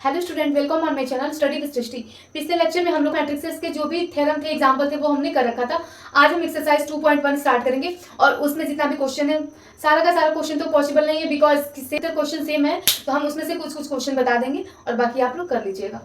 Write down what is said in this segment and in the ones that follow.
Hello student, welcome on my channel study with Srishti. पिछले lecture में हम लोग मैट्रिसेस के जो भी थ्योरम थे, एग्जांपल थे, वो हमने कर रखा था। आज हम एक्सरसाइज 2.1 स्टार्ट करेंगे और उसमें जितना भी क्वेश्चन है, सारा का सारा क्वेश्चन तो पॉसिबल नहीं है बिकॉज क्वेश्चन सेम है, तो हम उसमें से कुछ कुछ क्वेश्चन बता देंगे और बाकी आप लोग कर लीजिएगा।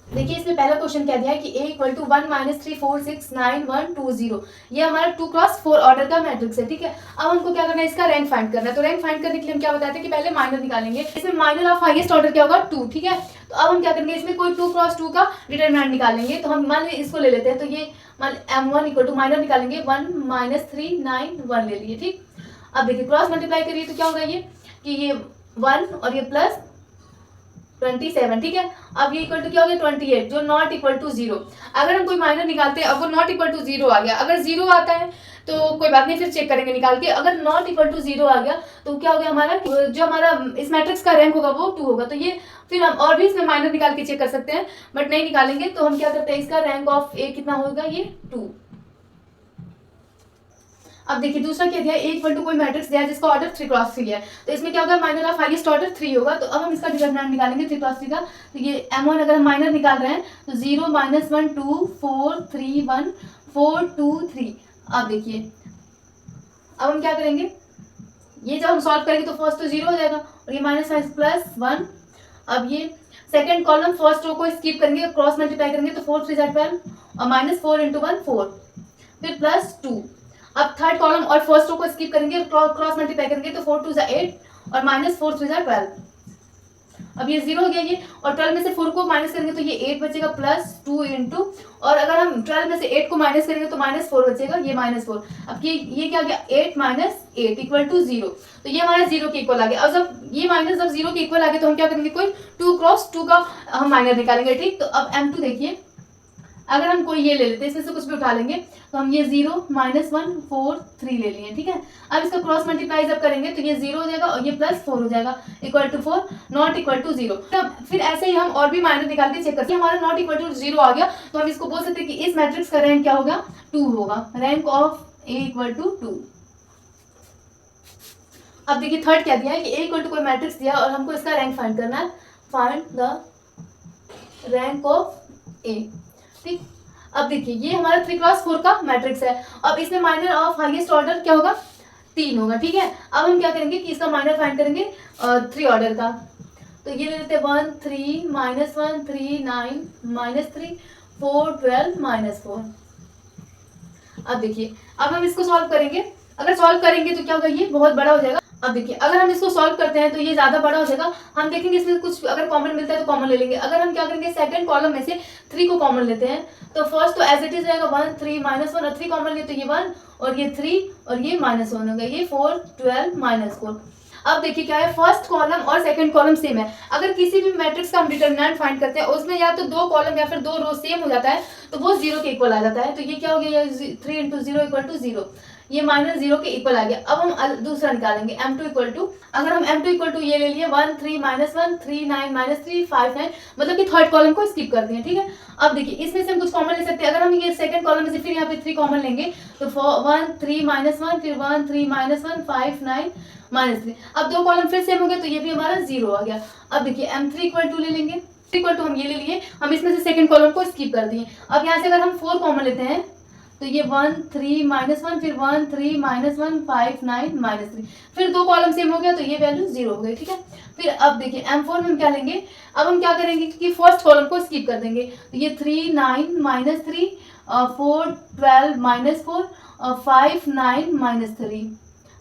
देखिए, इसमें पहला क्वेश्चन क्या दिया है कि a इक्वल टू 1 माइनस 3 4 6 9 1 2 0। ये हमारा 2x4 ऑर्डर का मैट्रिक्स है। ठीक है, अब हमको क्या करना है, इसका रैंक फाइंड करना है। तो रैंक फाइंड करने के लिए हम क्या बताते हैं कि पहले माइनर निकालेंगे। इसमें माइनर ऑफ हाईएस्ट ऑर्डर क्या होगा, 2। ठीक है, तो अब हम क्या करेंगे, इसमें कोई 2x2 का डिटरमिनेंट निकालेंगे। तो हम मान इसको ले लेते हैं, तो ये m1 इक्वल टू माइनर निकालेंगे 1 माइनस 3 9 1 ले लिए। ठीक, अब देखिए क्रॉस मल्टीप्लाई करिए तो क्या होगा ये कि ये 1 और ये प्लस 27। ठीक है, अब ये इक्वल टू क्या हो गया 28, जो नॉट इक्वल टू 0। अगर हम कोई माइनर निकालते हैं, अब वो नॉट इक्वल टू 0 आ गया, अगर 0 आता है तो कोई बात नहीं, फिर चेक करेंगे निकाल के। अगर नॉट इक्वल टू 0 आ गया तो क्या हो गया, हमारा जो हमारा इस मैट्रिक्स का रैंक होगा वो 2 होगा। तो ये फिर हम और भी इसमें माइनर निकाल के चेक कर सकते हैं, बट नहीं निकालेंगे। तो हम क्या करते हैं, इसका रैंक ऑफ ए कितना होगा, ये 2। अब देखिए दूसरा क्या दिया है, ए इक्वल टू कोई मैट्रिक्स दिया है जिसका ऑर्डर 3x3 है। तो इसमें क्या होगा, माइनर ऑफ हाईएस्ट ऑर्डर 3 होगा। तो अब हम इसका डिटरमिनेंट निकालेंगे 3x3 का। तो ये m1 अगर हम माइनर निकाल रहे हैं तो 0 माइनस 1 2 4 3 1 4 2 3। अब देखिए, अब हम क्या करेंगे, ये जब हम सॉल्व करेंगे तो फर्स्ट तो 0 हो जाएगा और ये माइनस प्लस 1। अब ये सेकेंड कॉलम फर्स्ट रो को स्किप करेंगे, क्रॉस मल्टीप्लाई करेंगे तो 4 3 12 और माइनस 4 इंटू 1 4, फिर प्लस 2। अब थर्ड कॉलम और फर्स्ट रो को स्किप करेंगे, क्रॉस मल्टीप्लाई करेंगे तो 4 2 8 और माइनस 4 3 12। अब ये 0 हो गया ये, और 12 में से 4 को माइनस करेंगे तो ये 8 बचेगा प्लस 2 इंटू, और अगर हम 12 में से 8 को माइनस करेंगे तो माइनस 4 बचेगा, ये माइनस 4। अब ये क्या हो गया, 8 माइनस 8 इक्वल टू 0। तो ये हमारा 0 के इक्वल आ गया। और जब ये माइनस जब 0 के इक्वल आ गया तो हम क्या करेंगे, कोई 2x2 का हम माइनर निकालेंगे। ठीक, तो अब m2 देखिए, अगर हम कोई ये ले लेते हैं, इसमें से कुछ भी उठा लेंगे, तो हम ये 0 माइनस 1 4 3 ले लिए। ठीक है, अब इसका क्रॉस मल्टीप्लाई जब करेंगे तो ये 0 हो जाएगा और ये प्लस 4 हो जाएगा, equal to 4 not equal to 0। फिर ऐसे ही हम और भी माइनर निकाल के चेक करते हैं। हमारा नॉट इक्वल टू 0 आ गया तो हम इसको बोल सकते हैं कि इस मैट्रिक्स का रैंक क्या होगा, 2 होगा। Rank of A equal to 2। अब देखिए थर्ड क्या दिया है कि ए इक्वल टू कोई मैट्रिक्स दिया और हमको इसका रैंक फाइंड करना है। Find the rank of A. ठीक, अब देखिए ये हमारा 3x4 का मैट्रिक्स है। अब इसमें माइनर ऑफ हाईएस्ट ऑर्डर क्या होगा, 3 होगा। ठीक है, अब हम क्या करेंगे कि इसका माइनर फाइंड करेंगे 3 ऑर्डर का। तो ये ले लेते हैं 1 3 माइनस 1 3 9 माइनस 3 4 12 माइनस 4। अब देखिए, अब हम इसको सॉल्व करेंगे। अगर सॉल्व करेंगे तो क्या होगा, ये बहुत बड़ा हो जाएगा। अब देखिए, अगर हम इसको सॉल्व करते हैं तो ये ज्यादा बड़ा हो जाएगा। हम देखेंगे इसमें कुछ अगर कॉमन मिलता है तो कॉमन ले लेंगे। अगर हम क्या करेंगे, सेकंड कॉलम में से 3 को कॉमन लेते हैं, तो फर्स्ट तो एज इट इज रहेगा 1 3 माइनस 1 और 3 कॉमन लिए तो ये 1 और ये 3 और ये माइनस 1 हो गया, ये 4 12 माइनस 4। अब देखिए क्या है, फर्स्ट कॉलम और सेकंड कॉलम सेम है। अगर किसी भी मैट्रिक्स का हम डिटरमिनेंट फाइंड करते हैं, उसमें या तो 2 कॉलम या फिर 2 रो सेम हो जाता है तो वो 0 के इक्वल आ जाता है। तो ये क्या हो गया, 3 इंटू 0 इक्वल टू 0, ये माइनस 0 के इक्वल आ गया। अब हम दूसरा निकालेंगे m2 इक्वल टू, अगर हम m2 इक्वल टू ये ले लिए 1 3 माइनस 1 3 9 माइनस 3 5 9, मतलब कि थर्ड कॉलम को स्किप करते हैं। ठीक है, अब देखिए इसमें से हम कुछ कॉमन ले सकते हैं। अगर हम ये सेकंड कॉलम में से फिर यहाँ पे 3 कॉमन लेंगे तो 1 3 माइनस 1 फिर 1 3 माइनस 1 5 9 माइनस 3। अब 2 कॉलम फिर सेम हो गया तो ये भी हमारा 0 आ गया। अब देखिए m3 इक्वल टू ले लेंगे, इक्वल टू हम ये ले लिए, हम इसमें से सेकंड कॉलम को स्किप कर दिए। अब यहाँ से अगर हम 4 कॉमन लेते हैं तो ये 1 3 माइनस 1 फिर 1 3 माइनस 1 5 9 माइनस 3, फिर 2 कॉलम सेम हो गया तो ये वैल्यू 0 हो गई। ठीक है, फिर अब देखिए m4 में हम क्या लेंगे, अब हम क्या करेंगे कि फर्स्ट कॉलम को स्किप कर देंगे। तो ये 3 9 माइनस 3 4 12 माइनस 4 और 5 9 माइनस 3।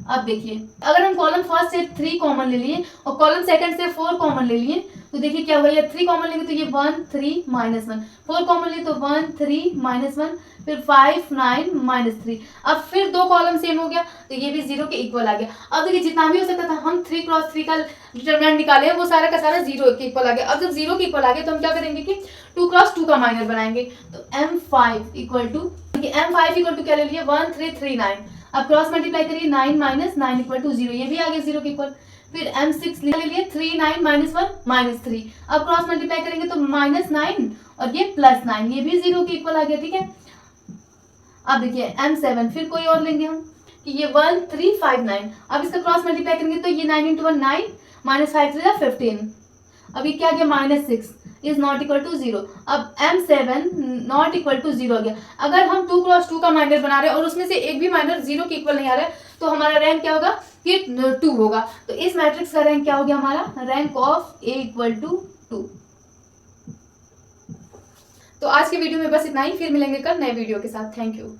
अब देखिए अगर हम कॉलम फर्स्ट से 3 कॉमन ले लिए और कॉलम सेकंड से 4 कॉमन ले लिए तो देखिए क्या हुआ, ये 3 कॉमन लेंगे तो ये 1 3 माइनस 1, 4 कॉमन लिए तो 1 3 माइनस 1 फिर 5 9 माइनस 3। अब फिर 2 कॉलम सेम हो गया तो ये भी 0 के इक्वल आ गया। अब देखिए जितना भी हो सकता था हम 3x3 का डिटरमिनेंट निकाले, वो सारा का सारा 0 के इक्वल आ गया। अब जब 0 के इक्वल आ गया तो हम क्या करेंगे कि 2x2 का माइनर बनाएंगे। तो m5 equal to, m5 equal to क्या ले लिए 1 3 3 9। अब क्रॉस मल्टीप्लाई करिए 9 माइनस 9 इक्वल टू 0, ये भी आ गया 0 के इक्वल। फिर m6 ले लिए 3 9 माइनस 1 माइनस 3। अब क्रॉस मल्टीप्लाई करेंगे तो माइनस 9 और ये प्लस 9, ये भी 0 के इक्वल आ गया। ठीक है, अब देखिए m7 फिर कोई और लेंगे हम कि ये 1 3 5 9। अब इसका क्रॉस मल्टीप्लाई करेंगे तो ये 9 इंटू 1 9 माइनस 5 3 15। अब ये क्या गया -6 इज नॉट इक्वल टू 0। अब M7 नॉट इक्वल टू 0 आ गया। अगर हम 2 क्रॉस 2 का माइनर बना रहे हैं और उसमें से एक भी माइनर 0 के इक्वल नहीं आ रहा है तो हमारा रैंक क्या होगा कि 2 होगा। तो इस मैट्रिक्स का रैंक क्या हो गया हमारा, rank of A equal to 2। तो आज के वीडियो में बस इतना ही, फिर मिलेंगे कल नए वीडियो के साथ। Thank you.